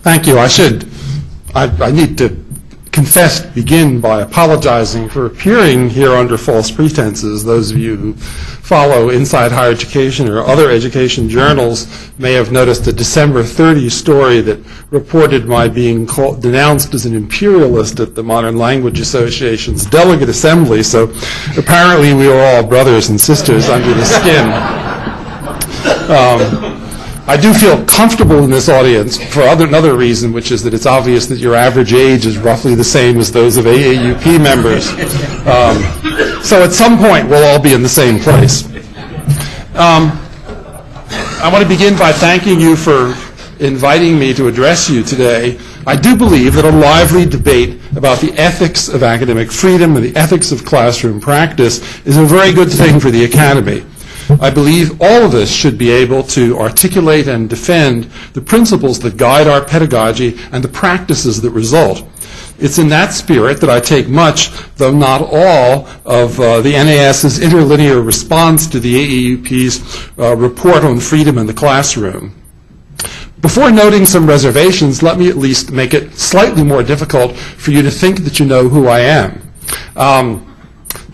Thank you. I need to begin by apologizing for appearing here under false pretenses. Those of you who follow Inside Higher Education or other education journals may have noticed a December 30 story that reported my being denounced as an imperialist at the Modern Language Association's delegate assembly, so apparently we are all brothers and sisters under the skin. I do feel comfortable in this audience for another reason, which is that it's obvious that your average age is roughly the same as those of AAUP members. So at some point, we'll all be in the same place. I want to begin by thanking you for inviting me to address you today. I do believe that a lively debate about the ethics of academic freedom and the ethics of classroom practice is a very good thing for the Academy. I believe all of us should be able to articulate and defend the principles that guide our pedagogy and the practices that result. It's in that spirit that I take much, though not all, of the NAS's interlinear response to the AAUP's report on freedom in the classroom. Before noting some reservations, let me at least make it slightly more difficult for you to think that you know who I am.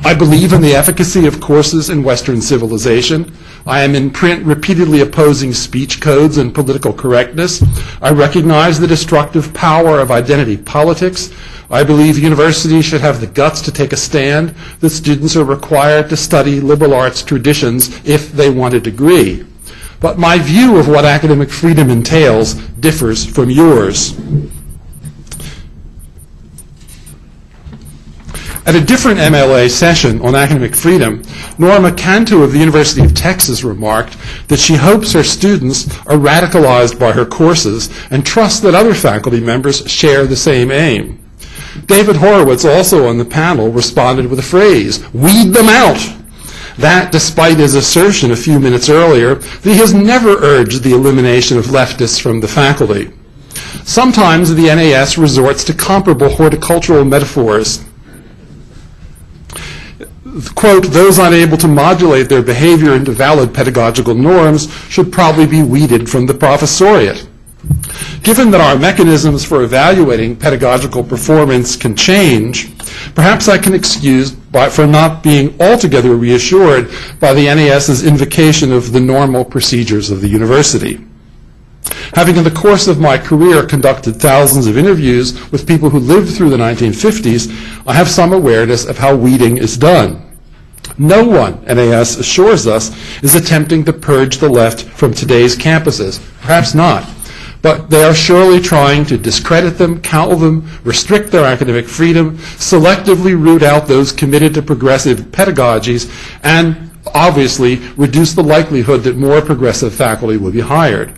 I believe in the efficacy of courses in Western civilization. I am in print repeatedly opposing speech codes and political correctness. I recognize the destructive power of identity politics. I believe universities should have the guts to take a stand that students are required to study liberal arts traditions if they want a degree. But my view of what academic freedom entails differs from yours. At a different MLA session on academic freedom, Norma Cantu of the University of Texas remarked that she hopes her students are radicalized by her courses and trusts that other faculty members share the same aim. David Horowitz, also on the panel, responded with a phrase, "Weed them out." That, despite his assertion a few minutes earlier that he has never urged the elimination of leftists from the faculty. Sometimes the NAS resorts to comparable horticultural metaphors. Quote, "Those unable to modulate their behavior into valid pedagogical norms should probably be weeded from the professoriate." Given that our mechanisms for evaluating pedagogical performance can change, perhaps I can excuse for not being altogether reassured by the NAS's invocation of the normal procedures of the university. Having in the course of my career conducted thousands of interviews with people who lived through the 1950s, I have some awareness of how weeding is done. No one, NAS assures us, is attempting to purge the left from today's campuses. Perhaps not. But they are surely trying to discredit them, counter them, restrict their academic freedom, selectively root out those committed to progressive pedagogies, and obviously reduce the likelihood that more progressive faculty will be hired.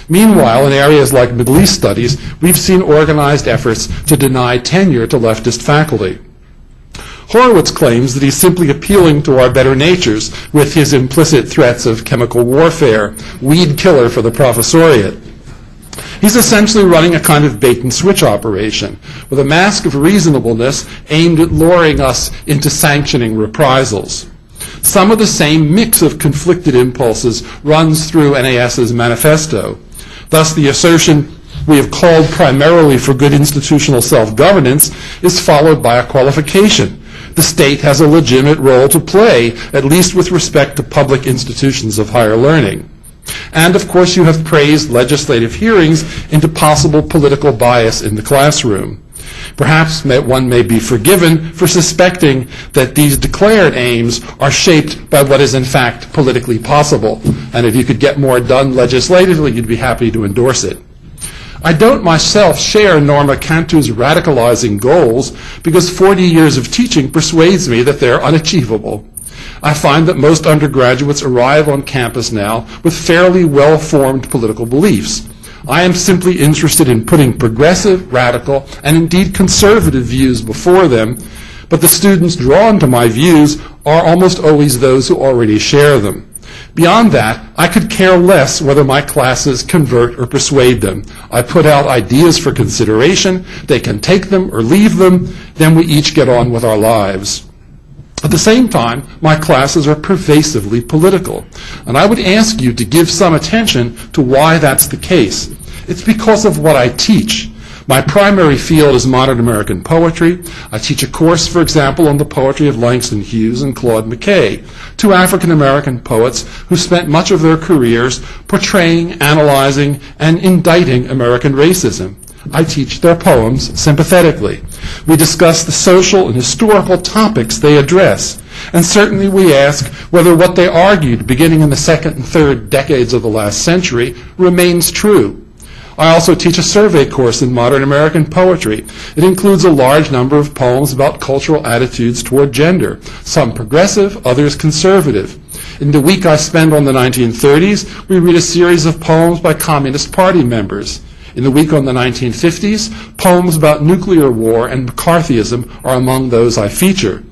Meanwhile, in areas like Middle East studies, we've seen organized efforts to deny tenure to leftist faculty. Horowitz claims that he's simply appealing to our better natures with his implicit threats of chemical warfare, weed killer for the professoriate. He's essentially running a kind of bait-and-switch operation with a mask of reasonableness aimed at luring us into sanctioning reprisals. Some of the same mix of conflicted impulses runs through NAS's manifesto. Thus, the assertion we have called primarily for good institutional self-governance is followed by a qualification. The state has a legitimate role to play, at least with respect to public institutions of higher learning. And, of course, you have praised legislative hearings into possible political bias in the classroom. Perhaps one may be forgiven for suspecting that these declared aims are shaped by what is in fact politically possible. And if you could get more done legislatively, you'd be happy to endorse it. I don't myself share Norma Cantu's radicalizing goals because 40 years of teaching persuades me that they're unachievable. I find that most undergraduates arrive on campus now with fairly well-formed political beliefs. I am simply interested in putting progressive, radical, and indeed conservative views before them, but the students drawn to my views are almost always those who already share them. Beyond that, I could care less whether my classes convert or persuade them. I put out ideas for consideration, they can take them or leave them, then we each get on with our lives. At the same time, my classes are pervasively political, and I would ask you to give some attention to why that's the case. It's because of what I teach. My primary field is modern American poetry. I teach a course, for example, on the poetry of Langston Hughes and Claude McKay, two African-American poets who spent much of their careers portraying, analyzing, and indicting American racism. I teach their poems sympathetically. We discuss the social and historical topics they address. And certainly we ask whether what they argued beginning in the second and third decades of the last century remains true. I also teach a survey course in modern American poetry. It includes a large number of poems about cultural attitudes toward gender, some progressive, others conservative. In the week I spend on the 1930s, we read a series of poems by Communist Party members. In the week on the 1950s, poems about nuclear war and McCarthyism are among those I feature.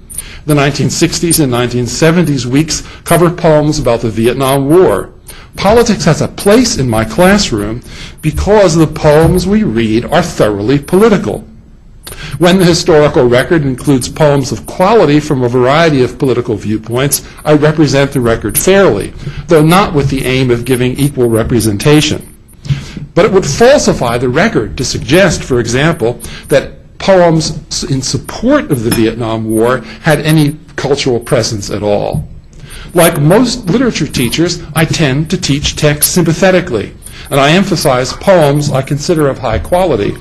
The 1960s and 1970s weeks cover poems about the Vietnam War. Politics has a place in my classroom because the poems we read are thoroughly political. When the historical record includes poems of quality from a variety of political viewpoints, I represent the record fairly, though not with the aim of giving equal representation. But it would falsify the record to suggest, for example, that poems in support of the Vietnam War had any cultural presence at all. Like most literature teachers, I tend to teach text sympathetically, and I emphasize poems I consider of high quality.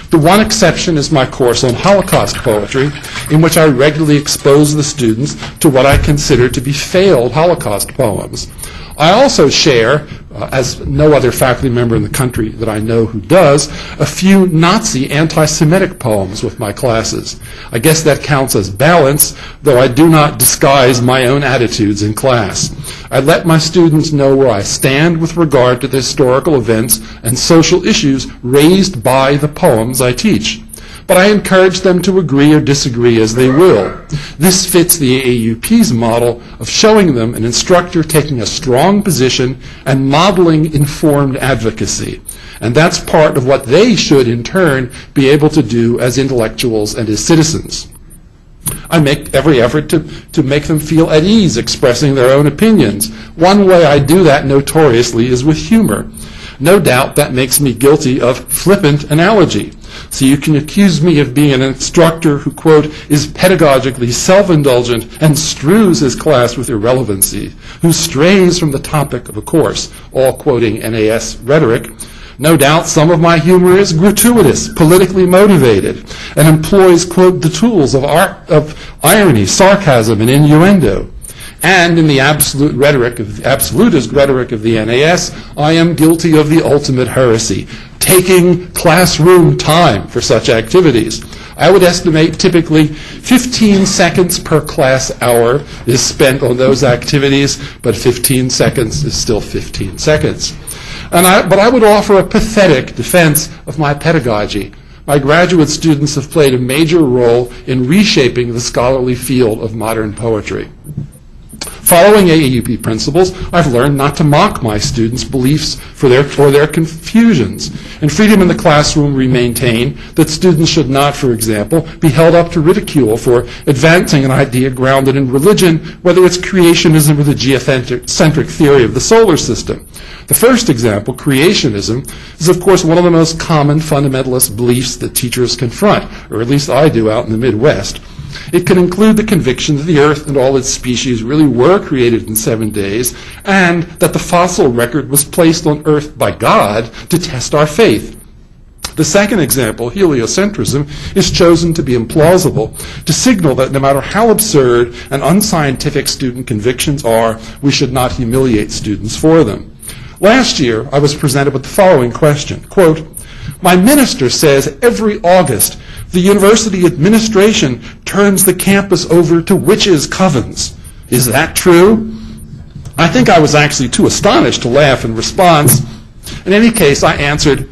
The one exception is my course on Holocaust poetry, in which I regularly expose the students to what I consider to be failed Holocaust poems. I also share, as no other faculty member in the country that I know who does, a few Nazi anti-Semitic poems with my classes. I guess that counts as balance, though I do not disguise my own attitudes in class. I let my students know where I stand with regard to the historical events and social issues raised by the poems I teach. But I encourage them to agree or disagree as they will. This fits the AAUP's model of showing them an instructor taking a strong position and modeling informed advocacy. And that's part of what they should, in turn, be able to do as intellectuals and as citizens. I make every effort to make them feel at ease expressing their own opinions. One way I do that notoriously is with humor. No doubt that makes me guilty of flippant analogy. So you can accuse me of being an instructor who, quote, is pedagogically self-indulgent and strews his class with irrelevancy, who strays from the topic of a course, all quoting NAS rhetoric. No doubt some of my humor is gratuitous, politically motivated, and employs, quote, the tools of irony, sarcasm, and innuendo. And in the absolutist rhetoric of the NAS, I am guilty of the ultimate heresy, taking classroom time for such activities. I would estimate typically 15 seconds per class hour is spent on those activities, but 15 seconds is still 15 seconds. But I would offer a pathetic defense of my pedagogy. My graduate students have played a major role in reshaping the scholarly field of modern poetry. Following AAUP principles, I've learned not to mock my students' beliefs or their confusions. In Freedom in the Classroom, we maintain that students should not, for example, be held up to ridicule for advancing an idea grounded in religion, whether it's creationism or the geocentric theory of the solar system. The first example, creationism, is of course one of the most common fundamentalist beliefs that teachers confront, or at least I do out in the Midwest. It can include the conviction that the Earth and all its species really were created in 7 days, and that the fossil record was placed on Earth by God to test our faith. The second example, heliocentrism, is chosen to be implausible, to signal that no matter how absurd and unscientific student convictions are, we should not humiliate students for them. Last year, I was presented with the following question, quote, my minister says every August the university administration turns the campus over to witches' covens. Is that true? I think I was actually too astonished to laugh in response. In any case, I answered,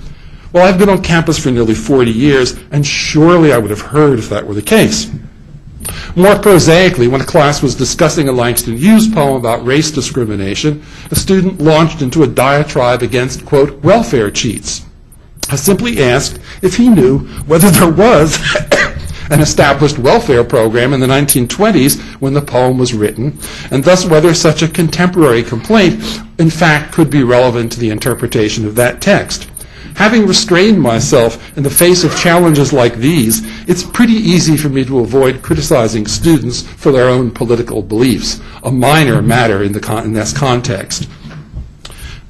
well, I've been on campus for nearly 40 years, and surely I would have heard if that were the case. More prosaically, when a class was discussing a Langston Hughes poem about race discrimination, a student launched into a diatribe against, quote, welfare cheats. I simply asked if he knew whether there was an established welfare program in the 1920s when the poem was written, and thus whether such a contemporary complaint, in fact, could be relevant to the interpretation of that text. having restrained myself in the face of challenges like these, it's pretty easy for me to avoid criticizing students for their own political beliefs, a minor matter in this context.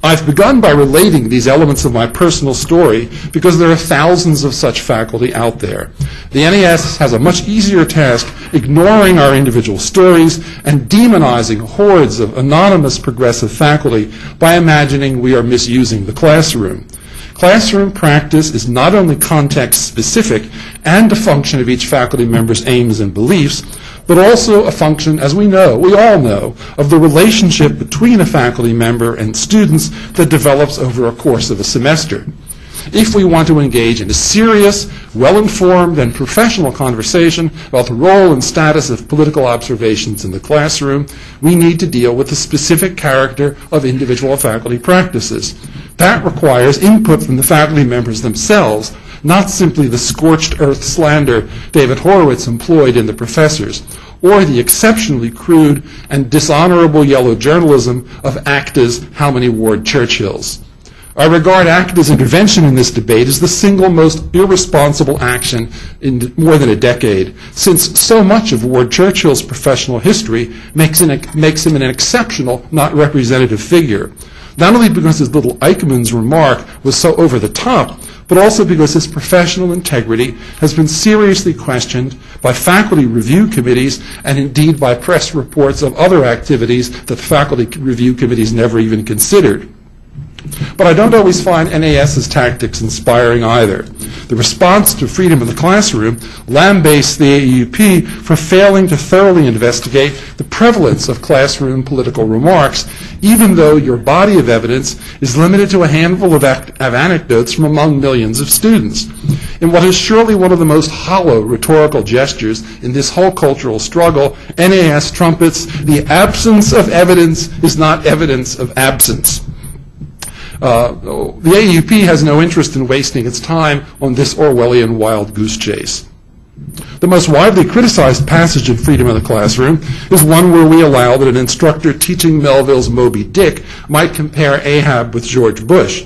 I've begun by relating these elements of my personal story because there are thousands of such faculty out there. The NAS has a much easier task ignoring our individual stories and demonizing hordes of anonymous progressive faculty by imagining we are misusing the classroom. Classroom practice is not only context-specific and a function of each faculty member's aims and beliefs, but also a function, as we all know, of the relationship between a faculty member and students that develops over a course of a semester. If we want to engage in a serious, well-informed, and professional conversation about the role and status of political observations in the classroom, we need to deal with the specific character of individual faculty practices. That requires input from the faculty members themselves, not simply the scorched earth slander David Horowitz employed in The Professors, or the exceptionally crude and dishonorable yellow journalism of ACTA's How Many Ward Churchills. I regard ACTA's intervention in this debate as the single most irresponsible action in more than a decade, since so much of Ward Churchill's professional history makes him an exceptional, not representative figure. Not only because his little Eichmann's remark was so over the top, but also because his professional integrity has been seriously questioned by faculty review committees and indeed by press reports of other activities that the faculty review committees never even considered. But I don't always find NAS's tactics inspiring either. The response to freedom in the classroom lambastes the AEUP for failing to thoroughly investigate the prevalence of classroom political remarks, even though your body of evidence is limited to a handful of anecdotes from among millions of students. In what is surely one of the most hollow rhetorical gestures in this whole cultural struggle, NAS trumpets, "The absence of evidence is not evidence of absence." The AEUP has no interest in wasting its time on this Orwellian wild goose chase. The most widely criticized passage in Freedom in the Classroom is one where we allow that an instructor teaching Melville's Moby Dick might compare Ahab with George Bush.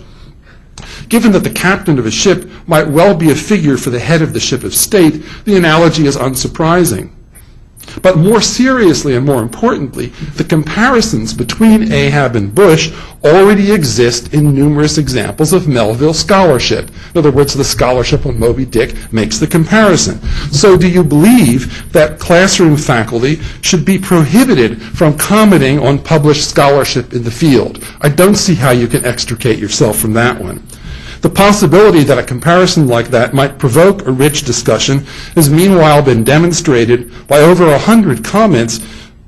Given that the captain of a ship might well be a figure for the head of the ship of state, the analogy is unsurprising. But more seriously and more importantly, the comparisons between Ahab and Bush already exist in numerous examples of Melville scholarship. In other words, the scholarship on Moby Dick makes the comparison. So do you believe that classroom faculty should be prohibited from commenting on published scholarship in the field? I don't see how you can extricate yourself from that one. The possibility that a comparison like that might provoke a rich discussion has meanwhile been demonstrated by over 100 comments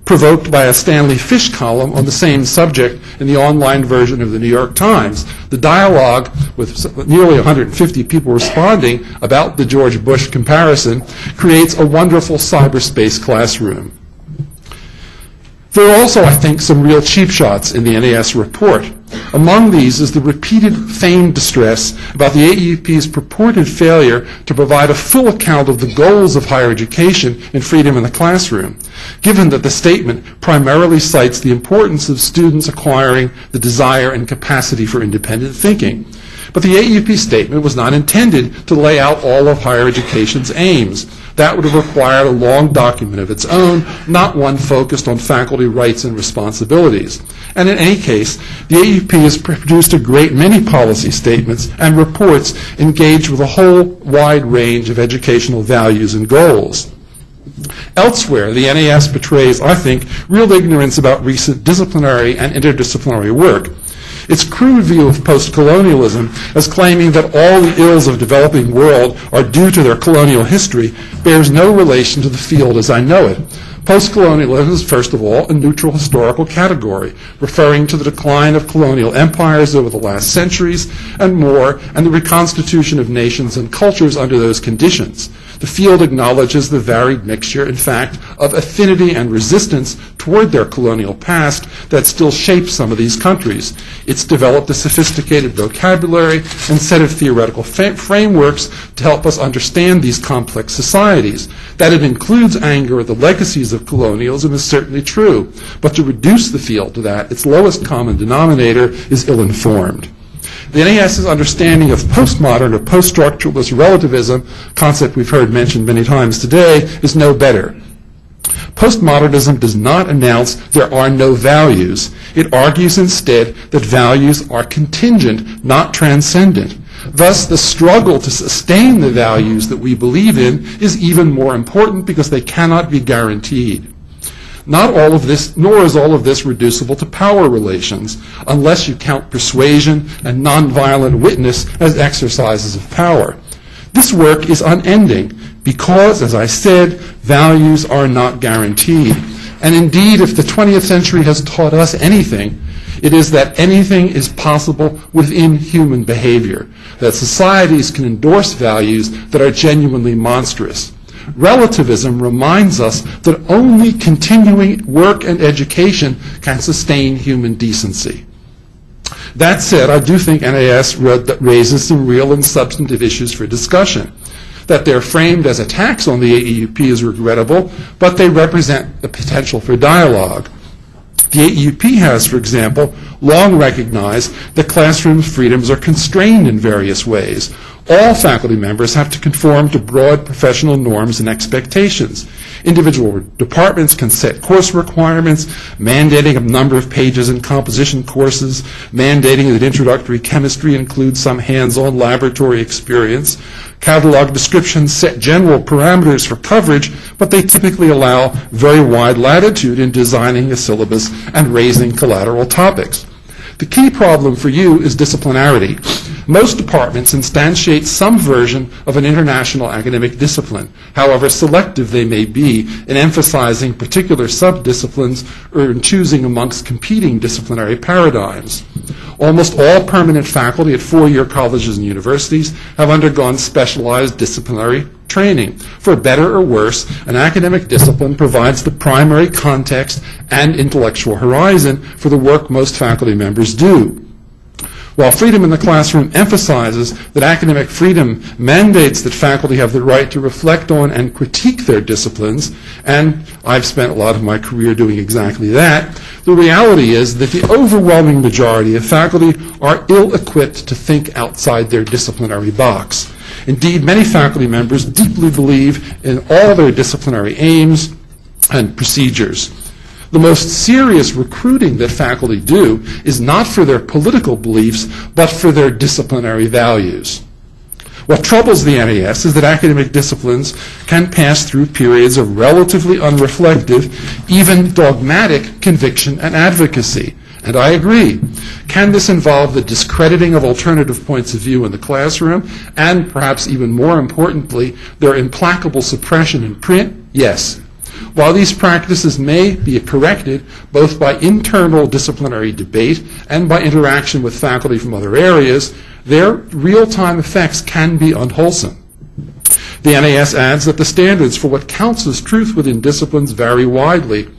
provoked by a Stanley Fish column on the same subject in the online version of the New York Times. The dialogue, with nearly 150 people responding about the George Bush comparison, creates a wonderful cyberspace classroom. There are also, I think, some real cheap shots in the NAS report. Among these is the repeated feigned distress about the AEUP's purported failure to provide a full account of the goals of higher education in Freedom in the Classroom, given that the statement primarily cites the importance of students acquiring the desire and capacity for independent thinking. But the AEUP statement was not intended to lay out all of higher education's aims. That would have required a long document of its own, not one focused on faculty rights and responsibilities. And in any case, the AEUP has produced a great many policy statements and reports engaged with a whole wide range of educational values and goals. Elsewhere, the NAS betrays, I think, real ignorance about recent disciplinary and interdisciplinary work. Its crude view of post-colonialism as claiming that all the ills of the developing world are due to their colonial history bears no relation to the field as I know it. Post-colonialism is, first of all, a neutral historical category, referring to the decline of colonial empires over the last centuries and more, and the reconstitution of nations and cultures under those conditions. The field acknowledges the varied mixture, in fact, of affinity and resistance toward their colonial past that still shapes some of these countries. It's developed a sophisticated vocabulary and set of theoretical frameworks to help us understand these complex societies. That it includes anger at the legacies of colonialism is certainly true, but to reduce the field to that, its lowest common denominator is ill-informed. The NAS's understanding of postmodern or post-structuralist relativism, concept we've heard mentioned many times today, is no better. Postmodernism does not announce there are no values. It argues instead that values are contingent, not transcendent. Thus, the struggle to sustain the values that we believe in is even more important because they cannot be guaranteed. Not all of this, nor is all of this reducible to power relations, unless you count persuasion and nonviolent witness as exercises of power. This work is unending because, as I said, values are not guaranteed. And indeed, if the 20th century has taught us anything, it is that anything is possible within human behavior, that societies can endorse values that are genuinely monstrous. Relativism reminds us that only continuing work and education can sustain human decency. That said, I do think NAS raises some real and substantive issues for discussion. That they're framed as attacks on the AEUP is regrettable, but they represent the potential for dialogue. The AEUP has, for example, long recognized that classroom freedoms are constrained in various ways. All faculty members have to conform to broad professional norms and expectations. Individual departments can set course requirements, mandating a number of pages in composition courses, mandating that introductory chemistry includes some hands-on laboratory experience. Catalog descriptions set general parameters for coverage, but they typically allow very wide latitude in designing a syllabus and raising collateral topics. The key problem for you is disciplinarity. Most departments instantiate some version of an international academic discipline, however selective they may be in emphasizing particular subdisciplines or in choosing amongst competing disciplinary paradigms. Almost all permanent faculty at four-year colleges and universities have undergone specialized disciplinary training. For better or worse, an academic discipline provides the primary context and intellectual horizon for the work most faculty members do. While freedom in the classroom emphasizes that academic freedom mandates that faculty have the right to reflect on and critique their disciplines, and I've spent a lot of my career doing exactly that, the reality is that the overwhelming majority of faculty are ill-equipped to think outside their disciplinary box. Indeed, many faculty members deeply believe in all their disciplinary aims and procedures. The most serious recruiting that faculty do is not for their political beliefs, but for their disciplinary values. What troubles the NAS is that academic disciplines can pass through periods of relatively unreflective, even dogmatic conviction and advocacy. And I agree. Can this involve the discrediting of alternative points of view in the classroom, and perhaps even more importantly, their implacable suppression in print? Yes. While these practices may be corrected both by internal disciplinary debate and by interaction with faculty from other areas, their real-time effects can be unwholesome. The NAS adds that the standards for what counts as truth within disciplines vary widely,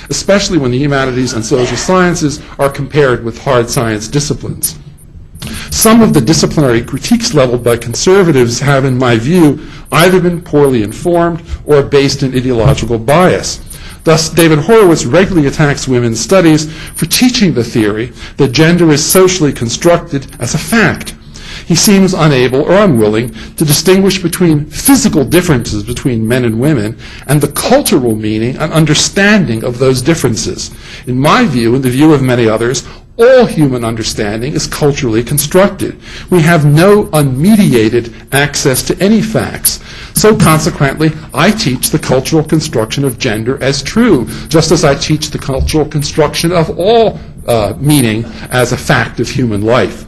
especially when the humanities and social sciences are compared with hard science disciplines. Some of the disciplinary critiques leveled by conservatives have, in my view, either been poorly informed or based in ideological bias. Thus, David Horowitz regularly attacks women's studies for teaching the theory that gender is socially constructed as a fact. He seems unable or unwilling to distinguish between physical differences between men and women and the cultural meaning and understanding of those differences. In my view, and the view of many others, all human understanding is culturally constructed. We have no unmediated access to any facts. So consequently, I teach the cultural construction of gender as true, just as I teach the cultural construction of all meaning as a fact of human life.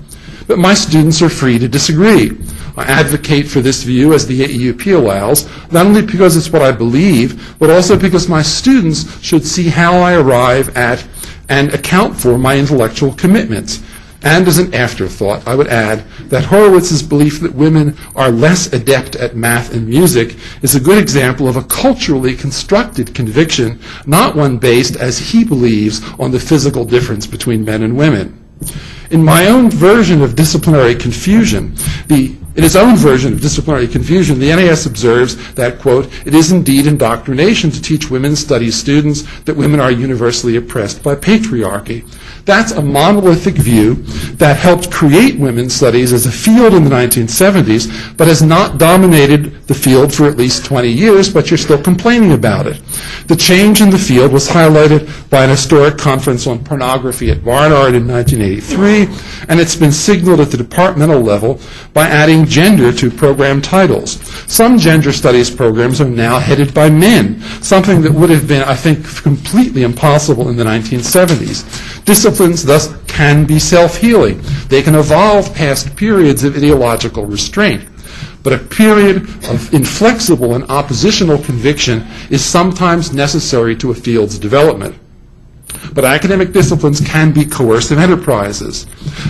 But my students are free to disagree. I advocate for this view as the AEUP allows, not only because it's what I believe, but also because my students should see how I arrive at and account for my intellectual commitments. And as an afterthought, I would add that Horowitz's belief that women are less adept at math and music is a good example of a culturally constructed conviction, not one based, as he believes, on the physical difference between men and women. In my own version of disciplinary confusion, the NAS observes that, quote, it is indeed indoctrination to teach women's studies students that women are universally oppressed by patriarchy. That's a monolithic view that helped create women's studies as a field in the 1970s, but has not dominated the field for at least 20 years, but you're still complaining about it. The change in the field was highlighted by an historic conference on pornography at Barnard in 1983, and it's been signaled at the departmental level by adding gender to program titles. Some gender studies programs are now headed by men, something that would have been, I think, completely impossible in the 1970s. Disciplines thus can be self-healing. They can evolve past periods of ideological restraint. But a period of inflexible and oppositional conviction is sometimes necessary to a field's development. But academic disciplines can be coercive enterprises.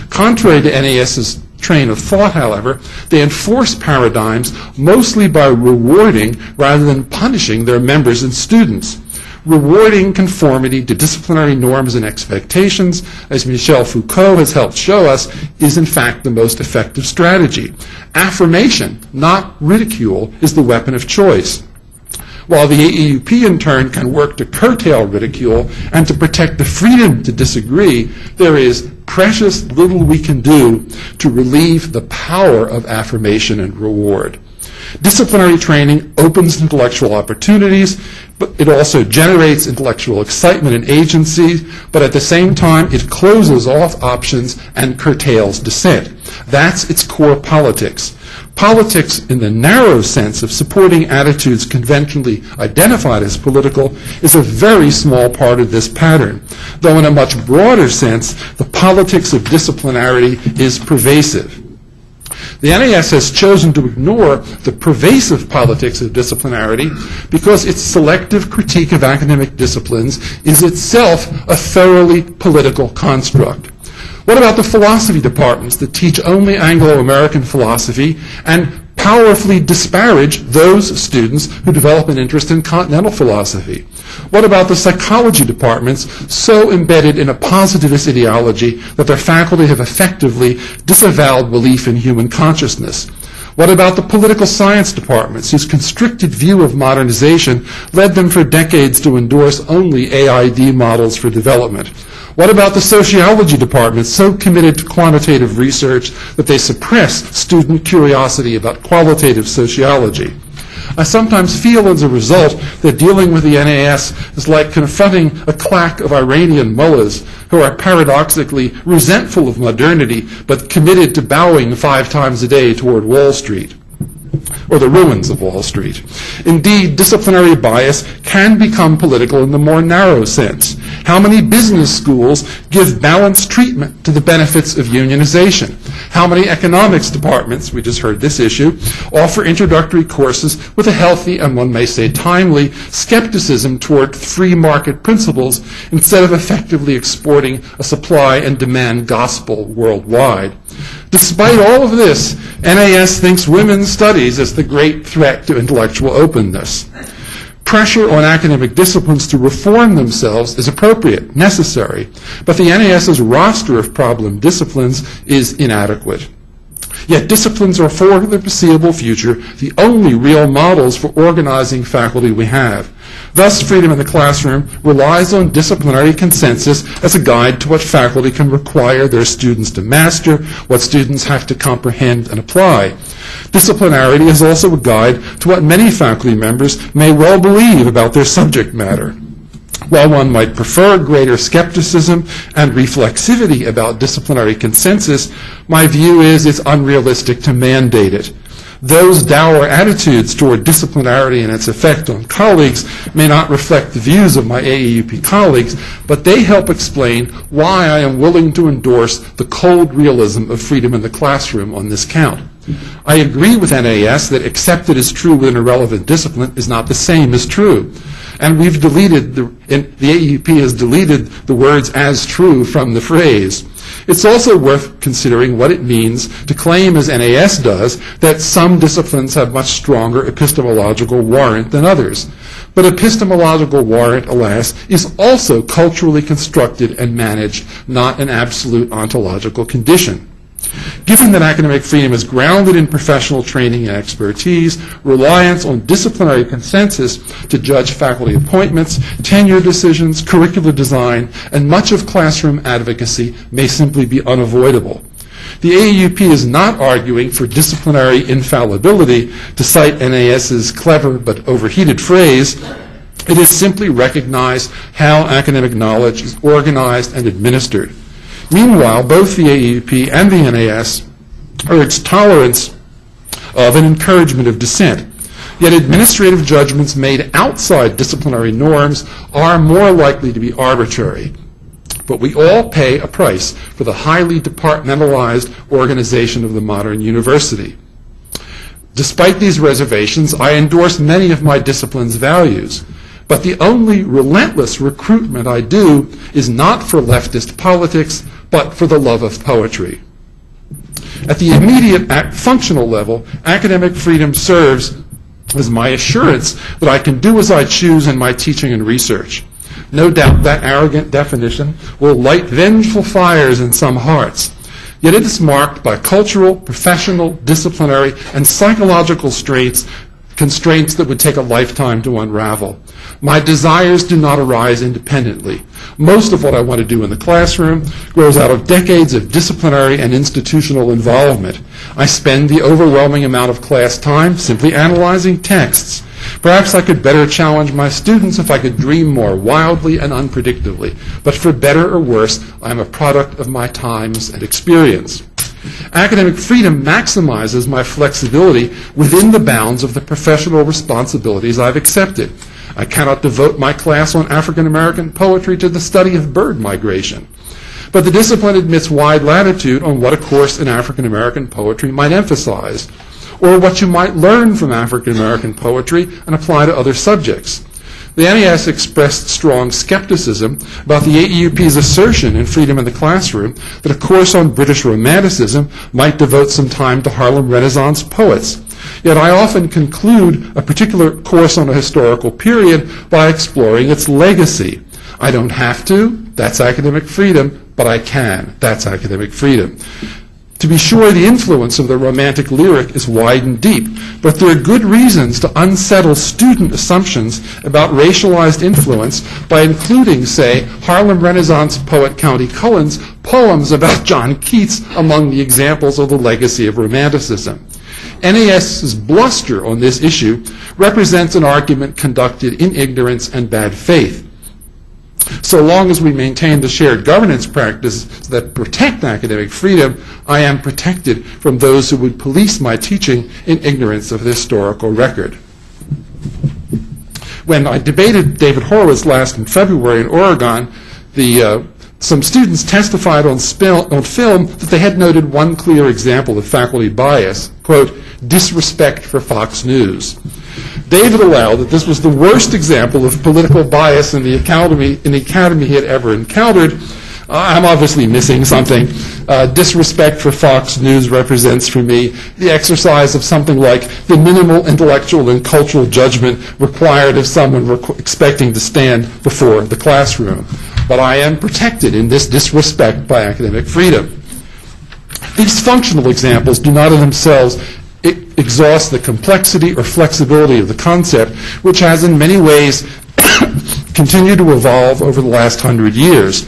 Contrary to NAS's train of thought, however, they enforce paradigms mostly by rewarding rather than punishing their members and students. Rewarding conformity to disciplinary norms and expectations, as Michel Foucault has helped show us, is in fact the most effective strategy. Affirmation, not ridicule, is the weapon of choice. While the AAUP in turn can work to curtail ridicule and to protect the freedom to disagree, there is precious little we can do to relieve the power of affirmation and reward. Disciplinary training opens intellectual opportunities, but it also generates intellectual excitement and agency, but at the same time it closes off options and curtails dissent. That's its core politics. Politics in the narrow sense of supporting attitudes conventionally identified as political is a very small part of this pattern, though in a much broader sense, the politics of disciplinarity is pervasive. The NAS has chosen to ignore the pervasive politics of disciplinarity because its selective critique of academic disciplines is itself a thoroughly political construct. What about the philosophy departments that teach only Anglo-American philosophy and powerfully disparage those students who develop an interest in continental philosophy? What about the psychology departments so embedded in a positivist ideology that their faculty have effectively disavowed belief in human consciousness? What about the political science departments whose constricted view of modernization led them for decades to endorse only AID models for development? What about the sociology departments so committed to quantitative research that they suppress student curiosity about qualitative sociology? I sometimes feel as a result that dealing with the NAS is like confronting a claque of Iranian mullahs who are paradoxically resentful of modernity but committed to bowing 5 times a day toward Wall Street, or the ruins of Wall Street. Indeed, disciplinary bias can become political in the more narrow sense. How many business schools give balanced treatment to the benefits of unionization? How many economics departments, we just heard this issue, offer introductory courses with a healthy and, one may say, timely skepticism toward free market principles instead of effectively exporting a supply and demand gospel worldwide? Despite all of this, NAS thinks women's studies as the great threat to intellectual openness. Pressure on academic disciplines to reform themselves is appropriate, necessary, but the NAS's roster of problem disciplines is inadequate. Yet disciplines are for the foreseeable future the only real models for organizing faculty we have. Thus, freedom in the classroom relies on disciplinary consensus as a guide to what faculty can require their students to master, what students have to comprehend and apply. Disciplinarity is also a guide to what many faculty members may well believe about their subject matter. While one might prefer greater skepticism and reflexivity about disciplinary consensus, my view is it's unrealistic to mandate it. Those dour attitudes toward disciplinarity and its effect on colleagues may not reflect the views of my AAUP colleagues, but they help explain why I am willing to endorse the cold realism of freedom in the classroom on this count. I agree with NAS that accepted as true within a relevant discipline is not the same as true. And we've deleted, the AAUP has deleted the words "as true" from the phrase. It's also worth considering what it means to claim, as NAS does, that some disciplines have much stronger epistemological warrant than others. But epistemological warrant, alas, is also culturally constructed and managed, not an absolute ontological condition. Given that academic freedom is grounded in professional training and expertise, reliance on disciplinary consensus to judge faculty appointments, tenure decisions, curricular design, and much of classroom advocacy may simply be unavoidable. The AAUP is not arguing for disciplinary infallibility, to cite NAS's clever but overheated phrase. It is simply recognize how academic knowledge is organized and administered. Meanwhile, both the AAUP and the NAS urge tolerance of and encouragement of dissent. Yet administrative judgments made outside disciplinary norms are more likely to be arbitrary. But we all pay a price for the highly departmentalized organization of the modern university. Despite these reservations, I endorse many of my discipline's values. But the only relentless recruitment I do is not for leftist politics, but for the love of poetry. At the immediate functional level, academic freedom serves as my assurance that I can do as I choose in my teaching and research. No doubt that arrogant definition will light vengeful fires in some hearts. Yet it is marked by cultural, professional, disciplinary, and psychological constraints that would take a lifetime to unravel. My desires do not arise independently. Most of what I want to do in the classroom grows out of decades of disciplinary and institutional involvement. I spend the overwhelming amount of class time simply analyzing texts. Perhaps I could better challenge my students if I could dream more wildly and unpredictably. But for better or worse, I am a product of my times and experience. Academic freedom maximizes my flexibility within the bounds of the professional responsibilities I've accepted. I cannot devote my class on African American poetry to the study of bird migration. But the discipline admits wide latitude on what a course in African American poetry might emphasize, or what you might learn from African American poetry and apply to other subjects. The NAS expressed strong skepticism about the AAUP's assertion in Freedom in the Classroom that a course on British Romanticism might devote some time to Harlem Renaissance poets. Yet I often conclude a particular course on a historical period by exploring its legacy. I don't have to, that's academic freedom, but I can, that's academic freedom. To be sure, the influence of the Romantic lyric is wide and deep, but there are good reasons to unsettle student assumptions about racialized influence by including, say, Harlem Renaissance poet Countee Cullen's poems about John Keats among the examples of the legacy of Romanticism. NAS's bluster on this issue represents an argument conducted in ignorance and bad faith. So long as we maintain the shared governance practices that protect academic freedom, I am protected from those who would police my teaching in ignorance of the historical record. When I debated David Horowitz last in February in Oregon, some students testified on film that they had noted one clear example of faculty bias, quote, disrespect for Fox News. David allowed that this was the worst example of political bias in the academy he had ever encountered. I'm obviously missing something. Disrespect for Fox News represents for me the exercise of something like the minimal intellectual and cultural judgment required of someone expecting to stand before the classroom. But I am protected in this disrespect by academic freedom. These functional examples do not in themselves exhaust the complexity or flexibility of the concept, which has in many ways continued to evolve over the last 100 years.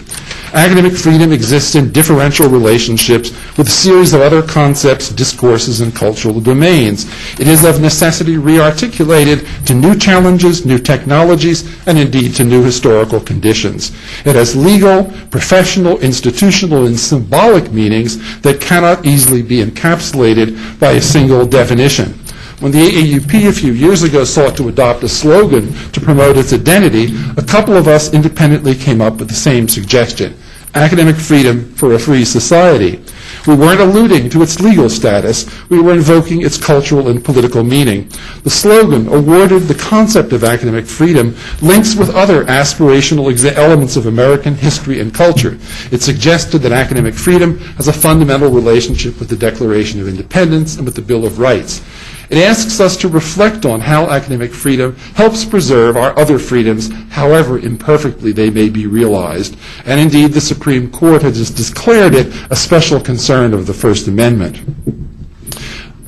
Academic freedom exists in differential relationships with a series of other concepts, discourses, and cultural domains. It is of necessity re-articulated to new challenges, new technologies, and indeed to new historical conditions. It has legal, professional, institutional, and symbolic meanings that cannot easily be encapsulated by a single definition. When the AAUP a few years ago sought to adopt a slogan to promote its identity, a couple of us independently came up with the same suggestion: academic freedom for a free society. We weren't alluding to its legal status. We were invoking its cultural and political meaning. The slogan awarded the concept of academic freedom links with other aspirational elements of American history and culture. It suggested that academic freedom has a fundamental relationship with the Declaration of Independence and with the Bill of Rights. It asks us to reflect on how academic freedom helps preserve our other freedoms, however imperfectly they may be realized. And indeed, the Supreme Court has declared it a special concern of the First Amendment.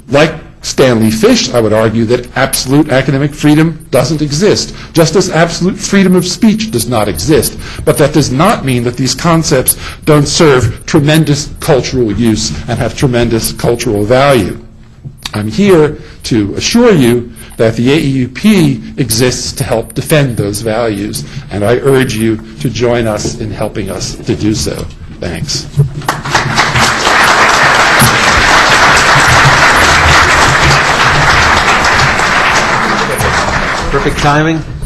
Like Stanley Fish, I would argue that absolute academic freedom doesn't exist, just as absolute freedom of speech does not exist. But that does not mean that these concepts don't serve tremendous cultural use and have tremendous cultural value. I'm here to assure you that the AEUP exists to help defend those values, and I urge you to join us in helping us to do so. Thanks. Perfect timing.